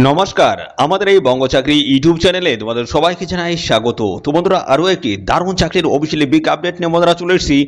নমস্কার, আমাদের এই বঙ্গ চাকরি ইউটিউব চ্যানেলে তোমাদের সবাইকে জানাই স্বাগত। তো বন্ধুরা, আরও একটি দারুণ চাকরির অফিসিয়ালি বিগ আপডেট নিয়ে বন্ধুরা চলে এসেছি।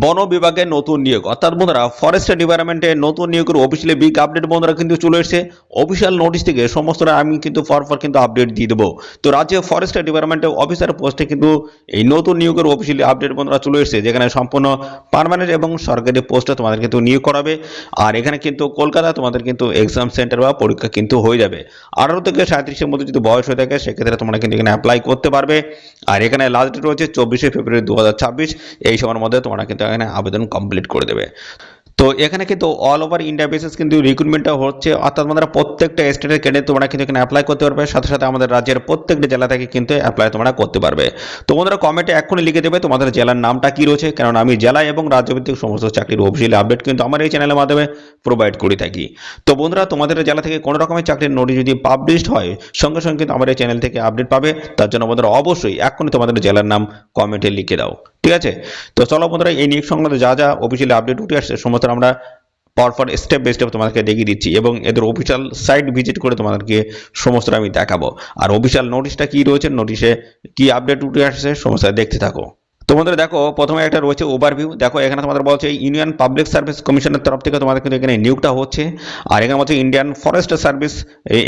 বন বিভাগের নতুন নিয়োগ, অর্থাৎ বন্ধুরা ফরেস্ট ডিপার্টমেন্টের নতুন নিয়োগের অফিসিয়ালি বিগ আপডেট বন্ধুরা কিন্তু চলে এসেছে। অফিসিয়াল নোটিশ থেকে সমস্তটা আমি কিন্তু পরপর কিন্তু আপডেট দিয়ে দেবো। তো রাজ্যে ফরেস্ট ডিপার্টমেন্টের অফিসার পোস্টে কিন্তু এই নতুন নিয়োগের অফিসিয়ালি আপডেট বন্ধুরা চলে এসেছে, যেখানে সম্পূর্ণ পার্মানেন্ট এবং সরকারি পোস্টে তোমাদের কিন্তু নিয়োগ করাবে। আর এখানে কিন্তু কলকাতা তোমাদের কিন্তু এক্সাম সেন্টার বা পরীক্ষা কিন্তু হয়ে যাবে। 18 থেকে 37-এর মধ্যে যদি বয়স হয়ে থাকে সেক্ষেত্রে তোমরা কিন্তু এখানে অ্যাপ্লাই করতে পারবে। আর এখানে লাস্ট ডেট রয়েছে 24শে ফেব্রুয়ারি 2026। এই সময়ের মধ্যে তোমরা কিন্তু এখানে আবেদন কমপ্লিট করে দেবে। তো এখানে কিন্তু অল ওভার ইন্ডিয়া বেসিস কিন্তু রিক্রুটমেন্টটা হচ্ছে, অর্থাৎ আমাদের প্রত্যেকটা স্টেটের ক্যান্ডিডেট তোমরা কিন্তু এখানে অ্যাপ্লাই করতে পারবে। সাথে সাথে আমাদের রাজ্যের প্রত্যেকটা জেলা থেকে কিন্তু অ্যাপ্লাই তোমরা করতে পারবে। তো বন্ধুরা কমেন্টে এক্ষুনি লিখে দেবে তোমাদের জেলার নামটা কি রয়েছে, কারণ আমি জেলা এবং রাজ্যভিত্তিক সমস্ত চাকরির অফিসিয়ালি আপডেট কিন্তু আমার এই চ্যানেলের মাধ্যমে প্রোভাইড করে থাকি। তো বন্ধুরা, তোমাদের জেলা থেকে কোনো রকমের চাকরির নোটিশ যদি পাবলিশড হয় সঙ্গে সঙ্গে কিন্তু আমার এই চ্যানেল থেকে আপডেট পাবে। তার জন্য বন্ধুরা অবশ্যই এক্ষুনি তোমাদের জেলার নাম কমেন্টে লিখে দাও, ঠিক আছে? তো চলো বন্ধুরা, এই নিয়োগ সংক্রান্ত যা যা অফিসিয়ালি আপডেট উঠে আসছে সমস্ত আমরা পরপর স্টেপ বাই স্টেপ তোমাদেরকে দেখিয়ে দিচ্ছি, এবং এদের অফিসিয়াল সাইট ভিজিট করে তোমাদেরকে সমস্তটা আমি দেখাবো। আর অফিসিয়াল নোটিশটা কি রয়েছে, নোটিশে কি আপডেট উঠে আসছে সমস্ত দেখতে থাকো। তোমাদের দেখো প্রথমে একটা রয়েছে ওভারভিউ। দেখো এখানে তোমাদের বলছে ইউনিয়ন পাবলিক সার্ভিস কমিশনের তরফ থেকে তোমাদের কিন্তু এখানে নিয়োগটা হচ্ছে। আর এখানে বলছে ইন্ডিয়ান ফরেস্ট সার্ভিস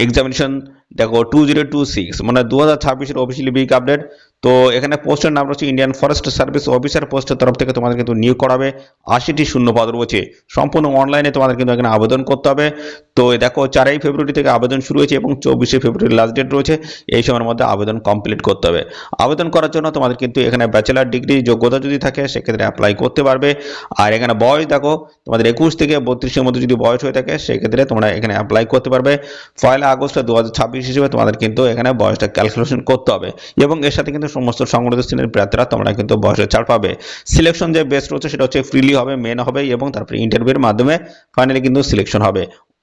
এক্সামিনেশন দেখো 2026, মানে 2026-এর অফিসিয়ালি বিগ আপডেট। তো এখানে পোস্টের নাম রয়েছে ইন্ডিয়ান ফরেস্ট সার্ভিস অফিসার পোস্টের তরফ থেকে তোমাদের কিন্তু নিয়োগ করাবে। 80টি শূন্যপদ রয়েছে, সম্পূর্ণ অনলাইনে তোমাদের কিন্তু এখানে আবেদন করতে হবে। তো দেখো 4ই ফেব্রুয়ারি থেকে আবেদন শুরু হয়েছে এবং 24শে ফেব্রুয়ারি লাস্ট ডেট রয়েছে। এই সময়ের মধ্যে আবেদন কমপ্লিট করতে হবে। আবেদন করার জন্য তোমাদের কিন্তু এখানে ব্যাচেলার ডিগ্রি যোগ্যতা যদি থাকে সেক্ষেত্রে অ্যাপ্লাই করতে পারবে। আর এখানে বয়স দেখো তোমাদের 21 থেকে 32-এর মধ্যে যদি বয়স হয়ে থাকে সেক্ষেত্রে তোমরা এখানে অ্যাপ্লাই করতে পারবে। 1 আগস্ট 2026 হিসেবে তোমাদের কিন্তু এখানে বয়সটা ক্যালকুলেশন করতে হবে, এবং এর সাথে কিন্তু সমস্ত সংগঠিত শ্রেণীর প্রার্থীরা তোমরা কিন্তু বয়সের ছাড় পাবে। সিলেকশন যে বেস্ট রয়েছে সেটা হচ্ছে ফ্রিলি হবে, মেন হবে, এবং তারপরে ইন্টারভিউর মাধ্যমে ফাইনালি কিন্তু সিলেকশন হবে।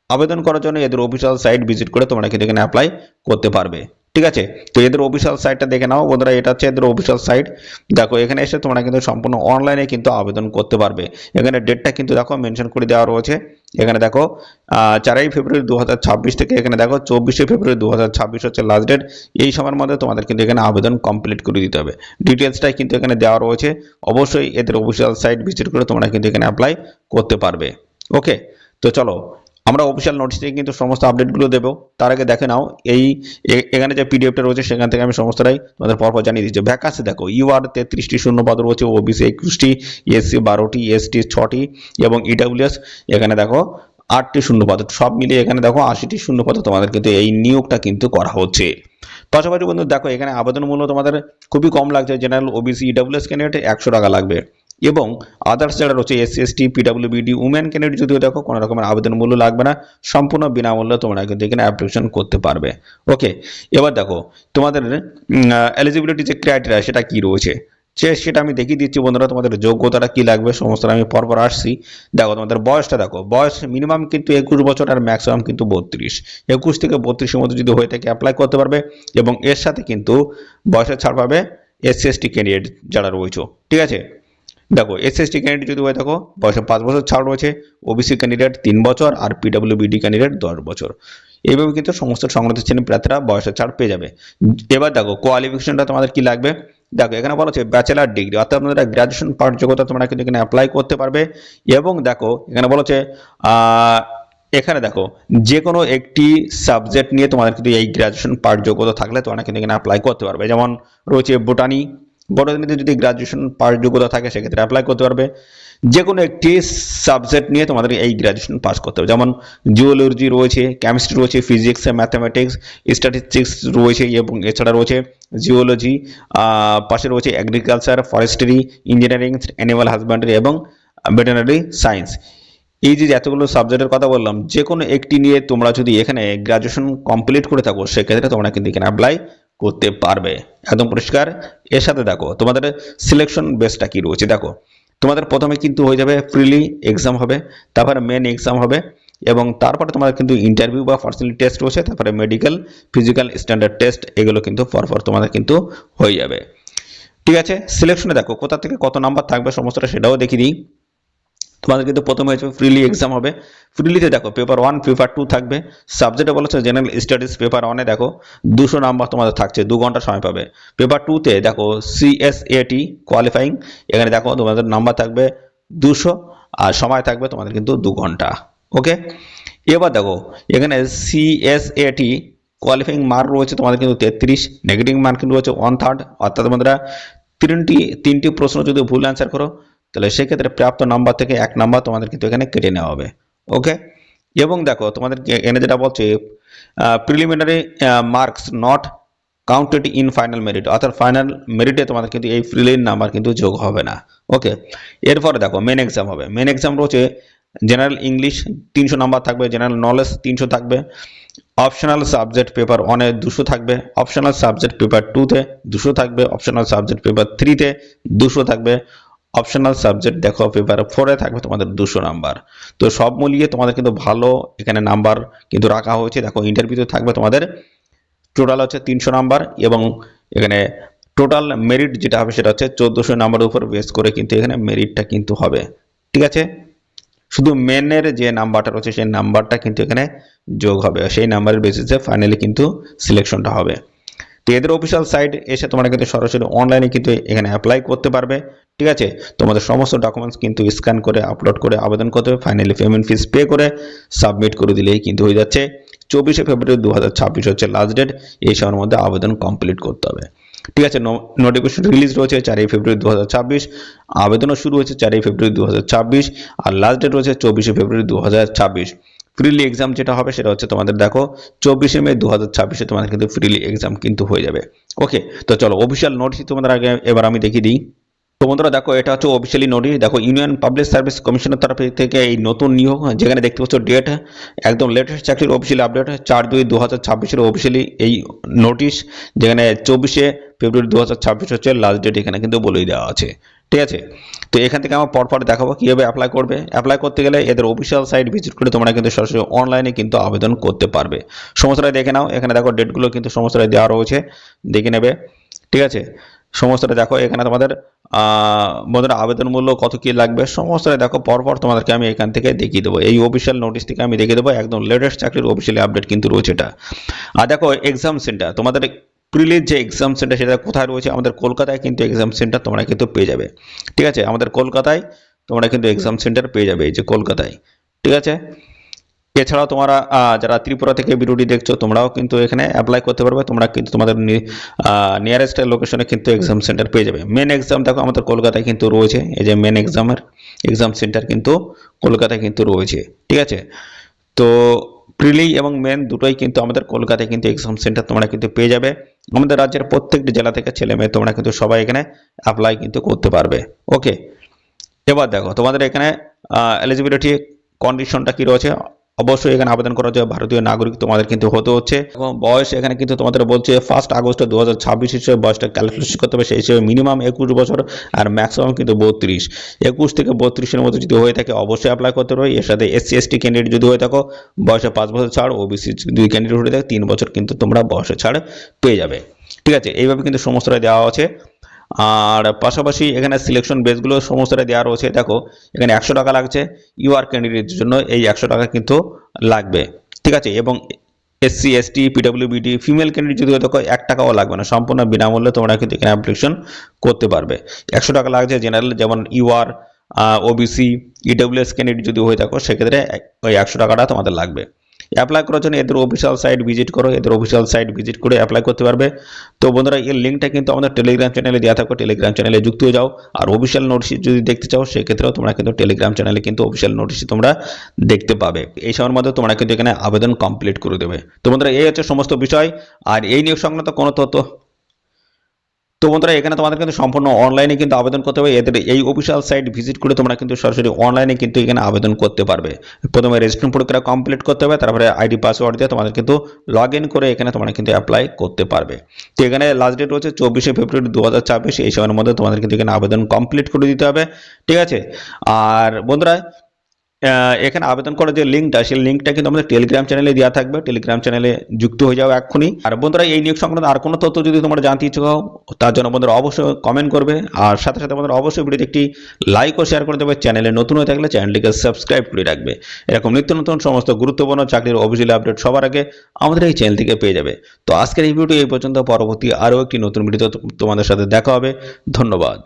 আবেদন করার জন্য এদের অফিসিয়াল সাইট ভিজিট করে তোমরা কিন্তু এখানে অ্যাপ্লাই করতে পারবে, ঠিক আছে? তো এদের অফিসিয়াল সাইটটা দেখে নাও বন্ধুরা, এটা হচ্ছে এদের অফিসিয়াল সাইট। দেখো এখানে এসে তোমরা কিন্তু সম্পূর্ণ অনলাইনে কিন্তু আবেদন করতে পারবে। এখানে ডেটটা কিন্তু দেখো মেনশন করে দেওয়া রয়েছে। এখানে দেখো 4ই ফেব্রুয়ারি 2026 থেকে এখানে দেখো 24শে ফেব্রুয়ারি 2026 হচ্ছে লাস্ট ডেট। এই সময়ের মধ্যে তোমাদের কিন্তু এখানে আবেদন কমপ্লিট করে দিতে হবে। ডিটেলসটাই কিন্তু এখানে দেওয়া রয়েছে। অবশ্যই এদের অফিসিয়াল সাইট ভিজিট করে তোমরা কিন্তু এখানে অ্যাপ্লাই করতে পারবে। ওকে, তো চলো আমরা অফিসিয়াল নোটিশে কিন্তু সমস্ত আপডেটগুলো দেবো। তার আগে দেখে নাও এখানে যে পিডিএফটা রয়েছে সেখান থেকে আমি সমস্তটাই তোমাদের পরপর জানিয়ে দিচ্ছি। ভ্যাকান্সি দেখো ইউআর 33টি শূন্যপদ রয়েছে, ওবিসি 21টি, এসসি 12টি, এসটি 6টি এবং ইডব্লিউএস এখানে দেখো 8টি শূন্যপদ। সব মিলিয়ে এখানে দেখো 80টি শূন্যপদ তোমাদের কিন্তু এই নিয়োগটা কিন্তু করা হচ্ছে। পাশাপাশি বন্ধু দেখো এখানে আবেদন মূল্য তোমাদের খুবই কম লাগছে। জেনারেল, ওবিসি, ইডব্লিউএস ক্যান্ডিডেট 100 টাকা লাগবে, এবং আদার্স যারা রয়েছে এসসি এসটি পিডব্লিউবিডি উমেন ক্যান্ডিডেট যদিও দেখো কোনো রকমের আবেদন মূল্য লাগবে না, সম্পূর্ণ বিনামূল্যে তোমরা কিন্তু এখানে অ্যাপ্লিকেশন করতে পারবে। ওকে, এবার দেখো তোমাদের এলিজিবিলিটি যে ক্রাইটেরিয়া সেটা কি রয়েছে সেটা আমি দেখিয়ে দিচ্ছি বন্ধুরা। তোমাদের যোগ্যতাটা কি লাগবে সমস্ত আমি পরপর আসছি। দেখো তোমাদের বয়সটা দেখো, বয়স মিনিমাম কিন্তু 21 বছর আর ম্যাক্সিমাম কিন্তু 32। 21 থেকে 32-এর মধ্যে যদি হয়ে থাকে অ্যাপ্লাই করতে পারবে, এবং এর সাথে কিন্তু বয়সের ছাড় পাবে এসসি এসটি ক্যান্ডিডেট যারা রয়েছে, ঠিক আছে? দেখো এসসি ক্যান্ডিডেট যদি হয়ে থাকো বয়সে 5 বছর ছাড় রয়েছে, ওবিসি ক্যান্ডিডেট 3 বছর আর পিডব্লিউবিডি ক্যান্ডিডেট 10 বছর। এইভাবে কিন্তু সমস্ত সংগঠিত শ্রেণীর প্রার্থীরা বয়সের ছাড় পেয়ে যাবে। এবার দেখো কোয়ালিফিকেশনটা তোমাদের কি লাগবে। দেখো এখানে বলা হচ্ছে ব্যাচেলার ডিগ্রি, অর্থাৎ আপনারা গ্র্যাজুয়েশন পাস যোগ্যতা তোমরা কিন্তু এখানে অ্যাপ্লাই করতে পারবে। এবং দেখো এখানে বলা হচ্ছে এখানে দেখো যে কোনো একটি সাবজেক্ট নিয়ে তোমাদের কিন্তু এই গ্র্যাজুয়েশন পাস যোগ্যতা থাকলে তোমরা কিন্তু এখানে অ্যাপ্লাই করতে পারবে। যেমন রয়েছে বোটানি, বোটানিতে যদি গ্র্যাজুয়েশন পাস যোগ্যতা থাকে সেক্ষেত্রে অ্যাপ্লাই করতে পারবে। যে কোনো একটি সাবজেক্ট নিয়ে তোমাদের এই গ্র্যাজুয়েশন পাস করতে হবে। যেমন জিওলজি রয়েছে, কেমিস্ট্রি রয়েছে, ফিজিক্স, ম্যাথামেটিক্স, স্ট্যাটিস্টিক্স রয়েছে, এবং এছাড়া রয়েছে জিওলজি, পাশে রয়েছে agriculture, forestry, engineering, animal husbandry এবং ভেটেরিনারি সায়েন্স। এই যে এতগুলো সাবজেক্টের কথা বললাম, যে কোনো একটি নিয়ে তোমরা যদি এখানে গ্র্যাজুয়েশন কমপ্লিট করে থাকো সেক্ষেত্রে তোমরা কিন্তু এখানে অ্যাপ্লাই করতে পারবে, একদম পরিষ্কার। এর সাথে দেখো তোমাদের সিলেকশন বেসটা কি রয়েছে। দেখো তোমাদের প্রথমে কিন্তু হয়ে যাবে ফ্রিলি এক্সাম হবে, তারপরে মেন এক্সাম হবে, এবং তারপরে তোমাদের কিন্তু ইন্টারভিউ বা পার্সোনাল টেস্ট রয়েছে, তারপরে মেডিকেল, ফিজিক্যাল স্ট্যান্ডার্ড টেস্ট, এগুলো কিন্তু পরপর তোমাদের কিন্তু হয়ে যাবে, ঠিক আছে? সিলেকশনে দেখো কোথা থেকে কত নাম্বার থাকবে সমস্তটা সেটাও দেখিয়ে দিই। তোমাদের কিন্তু প্রথমে হচ্ছে ফ্রিলি এক্সাম হবে। ফ্রিলিতে দেখো পেপার 1 পেপার 2 থাকবে। সাবজেক্টে বলেছে জেনারেল স্টাডিজ পেপার 1 এ দেখো 200 নাম্বার তোমাদের থাকছে, 2 ঘন্টা সময় পাবে। পেপার 2 তে দেখো সিএসএটি কোয়ালিফাইং, এখানে দেখো তোমাদের নাম্বার থাকবে 200 আর সময় থাকবে তোমাদের কিন্তু 2 ঘন্টা। ওকে, এবার দেখো এখানে সিএসএটি কোয়ালিফাইং মার্ক রয়েছে তোমাদের কিন্তু 33, নেগেটিভ মার্ক কিন্তু রয়েছে 1/3, অর্থাৎ তোমরা তিনটি প্রশ্ন যদি ভুল অ্যান্সার করো তাহলে সেক্ষেত্রে প্রাপ্ত নাম্বার থেকে 1 নাম্বার তোমাদের কিন্তু এখানে কেটে নেওয়া হবে। ওকে, এবং দেখো তোমাদের এখানে যেটা বলছে preliminary marks not counted in final merit, অর্থাৎ ফাইনাল মেরিটে তোমাদের কিন্তু এই প্রিলির নাম্বার কিন্তু যোগ হবে না। ওকে, এরপরে দেখো মেন এক্সাম হবে। মেন এক্সাম রয়েছে জেনারেল ইংলিশ 300 নাম্বার থাকবে, জেনারেল নলেজ 300 থাকবে, অপশনাল সাবজেক্ট পেপার 1 এ 200 থাকবে, অপশনাল সাবজেক্ট পেপার 2 তে 200 থাকবে, অপশনাল সাবজেক্ট পেপার 3 তে 200 থাকবে, অপশনাল সাবজেক্ট দেখো পেপার 4 এ থাকবে তোমাদের 200 নাম্বার। তো সব মিলিয়ে তোমাদের কিন্তু ভালো এখানে নাম্বার কিন্তু রাখা হয়েছে। দেখো ইন্টারভিউতে থাকবে তোমাদের টোটাল হচ্ছে 300 নাম্বার, এবং এখানে টোটাল মেরিট যেটা হবে সেটা হচ্ছে 1400 নাম্বারের উপর বেস করে কিন্তু এখানে মেরিটটা কিন্তু হবে। ঠিক আছে, শুধু মেনের যে নাম্বারটা রয়েছে সেই নাম্বারটা কিন্তু এখানে যোগ হবে, সেই নাম্বারের বেসিসে ফাইনালি কিন্তু সিলেকশনটা হবে। তো এদের অফিসিয়াল সাইট এসে তোমরা কিন্তু সরাসরি অনলাইনে কিন্তু এখানে অ্যাপ্লাই করতে পারবে। ঠিক আছে, তোমাদের সমস্ত ডকুমেন্টস কিন্তু স্ক্যান করে আপলোড করে আবেদন করতে হবে, ফাইনালি পেমেন্ট ফিস পে করে সাবমিট করে দিলেই কিন্তু হয়ে যাচ্ছে। 24শে ফেব্রুয়ারি 2026 হচ্ছে লাস্ট ডেট, এই সময়ের মধ্যে আবেদন কমপ্লিট করতে হবে। ঠিক আছে, নোটিফিকেশন রিলিজ রয়েছে 4 ফেব্রুয়ারি 2026, আবেদনও শুরু হয়েছে 4 ফেব্রুয়ারি 2026, আর লাস্ট ডেট রয়েছে 24শে ফেব্রুয়ারি 2026। ফ্রিলি এক্সাম যেটা হবে সেটা হচ্ছে তোমাদের দেখো 24শে মে 2026 তোমাদের কিন্তু ফ্রিলি এক্সাম কিন্তু হয়ে যাবে। ওকে, তো চলো অফিসিয়াল নোটিশ তোমাদের আগে এবার আমি দেখিয়ে দিই। তো বন্ধুরা দেখো এটা হচ্ছে অফিসিয়ালি নোটিশ। দেখো ইউনিয়ন পাবলিক সার্ভিস কমিশনের তরফ থেকে এই নতুন নিয়োগ, যেখানে দেখতে পাচ্ছ ডেট একদম লেটেস্ট চাকরির অফিসিয়ালি আপডেট 4/2/2026 অফিসিয়ালি এই নোটিশ, যেখানে 24শে ফেব্রুয়ারি 2026 হচ্ছে লাস্ট ডেট, এখানে কিন্তু বলেই দেওয়া আছে। ঠিক আছে, তো এখান থেকে আমরা পরপর দেখাবো কীভাবে অ্যাপ্লাই করবে। অ্যাপ্লাই করতে গেলে এদের অফিসিয়াল সাইট ভিজিট করে তোমরা কিন্তু সরাসরি অনলাইনে কিন্তু আবেদন করতে পারবে। সমস্তটা দেখে নাও, এখানে দেখো ডেটগুলো কিন্তু সমস্তটা দেওয়া রয়েছে, দেখে নেবে। ঠিক আছে, সমস্তটা দেখো, এখানে তোমাদের বন্ধুরা আবেদন মূল্য কত কি লাগবে সমস্তটা দেখো, পরপর তোমাদেরকে আমি এখান থেকে দেখিয়ে দেবো। এই অফিসিয়াল নোটিশ থেকে আমি দেখিয়ে দেবো, একদম লেটেস্ট চাকরির অফিসিয়ালি আপডেট কিন্তু রয়েছে এটা। আর দেখো এক্সাম সেন্টার তোমাদের প্রিলির যে এক্সাম সেন্টার সেটা কোথায় রয়েছে, আমাদের কলকাতায় কিন্তু এক্সাম সেন্টার তোমরা কিন্তু পেয়ে যাবে। ঠিক আছে, আমাদের কলকাতায় তোমরা কিন্তু এক্সাম সেন্টার পেয়ে যাবে, এই যে কলকাতায়। ঠিক আছে, এছাড়াও তোমরা যারা ত্রিপুরা থেকে ভিডিওটি দেখছো তোমরাও কিন্তু এখানে অ্যাপ্লাই করতে পারবে, তোমরা কিন্তু তোমাদের নিয়ারেস্ট লোকেশনে কিন্তু এক্সাম সেন্টার পেয়ে যাবে। মেন এক্সাম দেখো আমাদের কলকাতায় কিন্তু রয়েছে, এই যে মেন এক্সাম সেন্টার কিন্তু কলকাতায় কিন্তু রয়েছে। ঠিক আছে, তো প্রিলি এবং মেন দুটোই কিন্তু আমাদের কলকাতায় কিন্তু এক্সাম সেন্টার তোমরা কিন্তু পেয়ে যাবে। আমাদের রাজ্যের প্রত্যেকটি জেলা থেকে ছেলে মেয়ে তোমরা কিন্তু সবাই এখানে অ্যাপ্লাই কিন্তু করতে পারবে। ওকে, এবার দেখো তোমাদের এখানে এলিজিবিলিটি কন্ডিশনটা কি রয়েছে। অবশ্যই এখানে আবেদন করার জন্য ভারতীয় নাগরিক তোমাদের কিন্তু হতে হচ্ছে, এবং বয়স এখানে কিন্তু তোমাদের বলছে 1 আগস্ট 2026 হিসেবে বয়সটা ক্যালকুলেশন করতে হবে, সেই হিসেবে মিনিমাম 21 বছর আর ম্যাক্সিমাম কিন্তু 32। 21 থেকে 32-এর মধ্যে যদি হয়ে থাকে অবশ্যই অ্যাপ্লাই করতে হবে। এর সাথে SC ST ক্যান্ডিডেট যদি হয়ে থাকো বয়সে 5 বছর ছাড়, OBC 2 ক্যান্ডিডেট হয়ে থাকে 3 বছর কিন্তু তোমরা বয়সে ছাড় পেয়ে যাবে। ঠিক আছে, এইভাবে কিন্তু সমস্তটা দেওয়া আছে। আর পাশাপাশি এখানে সিলেকশন বেসগুলো সমস্তটা দেওয়া রয়েছে। দেখো এখানে 100 টাকা লাগছে ইউআর ক্যান্ডিডেটের জন্য, এই 100 টাকা কিন্তু লাগবে। ঠিক আছে, এবং SC ST PWBD female candidate যদি দেখো 1 টাকাও লাগবে না, সম্পূর্ণ বিনামূল্যে তোমরা কিন্তু এখানে অ্যাপ্লিকেশন করতে পারবে। 100 টাকা লাগছে জেনারেল, যেমন ইউআর OBC EWS ক্যান্ডিডেট যদি হয়ে থাকো সেক্ষেত্রে ওই 100 টাকাটা তোমাদের লাগবে। অ্যাপ্লাই করার জন্য এদের অফিসিয়াল সাইট ভিজিট করো, এদের অফিসিয়াল সাইট ভিজিট করে অ্যাপ্লাই করতে পারবে। তো বন্ধুরা এর লিঙ্কটা কিন্তু আমাদের টেলিগ্রাম চ্যানেলে দেওয়া থাকো, টেলিগ্রাম চ্যানেলে যুক্ত হয়ে যাও। আর অফিসিয়াল নোটিশ যদি দেখতে চাও সেক্ষেত্রেও তোমরা কিন্তু টেলিগ্রাম চ্যানেলে কিন্তু অফিসিয়াল নোটিশ তোমরা দেখতে পাবে। এই সময়ের মধ্যে তোমরা কিন্তু এখানে আবেদন কমপ্লিট করে দেবে। তো বন্ধুরা এই হচ্ছে সমস্ত বিষয়। আর এই নিয়োগ সংক্রান্ত কোনো তথ্য, তো বন্ধুরা এখানে তোমাদের কিন্তু সম্পূর্ণ অনলাইনে কিন্তু আবেদন করতে হবে। এদের এই অফিসিয়াল সাইট ভিজিট করে তোমরা কিন্তু সরাসরি অনলাইনে কিন্তু এখানে আবেদন করতে পারবে। প্রথমে রেজিস্ট্রেশন প্রক্রিয়া কমপ্লিট করতে হবে, তারপরে আইডি পাসওয়ার্ড দিয়ে তোমাদের কিন্তু লগ ইন করে এখানে তোমরা কিন্তু অ্যাপ্লাই করতে পারবে। তো এখানে লাস্ট ডেট হচ্ছে 24শে ফেব্রুয়ারি 2026, এই সময়ের মধ্যে তোমাদের কিন্তু এখানে আবেদন কমপ্লিট করে দিতে হবে। ঠিক আছে, আর বন্ধুরা এখানে আবেদন করার যে লিঙ্কটা, সেই লিঙ্কটা কিন্তু আমাদের টেলিগ্রাম চ্যানেলে দেওয়া থাকবে। টেলিগ্রাম চ্যানেলে যুক্ত হয়ে যাও এক্ষুনি। আর বন্ধুরা, এই নিয়োগ সংক্রান্ত আর কোনো তথ্য যদি তোমরা জানতে ইচ্ছুক হও, তার জন্য বন্ধুরা অবশ্যই কমেন্ট করবে। আর সাথে সাথে বন্ধুরা অবশ্যই ভিডিওতে একটি লাইক ও শেয়ার করে দেবে। চ্যানেলে নতুন হয়ে থাকলে চ্যানেলটিকে সাবস্ক্রাইব করে রাখবে। এরকম নিত্য নতুন সমস্ত গুরুত্বপূর্ণ চাকরির অফিসিয়াল আপডেট সবার আগে আমাদের এই চ্যানেল থেকে পেয়ে যাবে। তো আজকের এই ভিডিওটি এই পর্যন্ত। পরবর্তী আরও একটি নতুন ভিডিওতে তোমাদের সাথে দেখা হবে। ধন্যবাদ।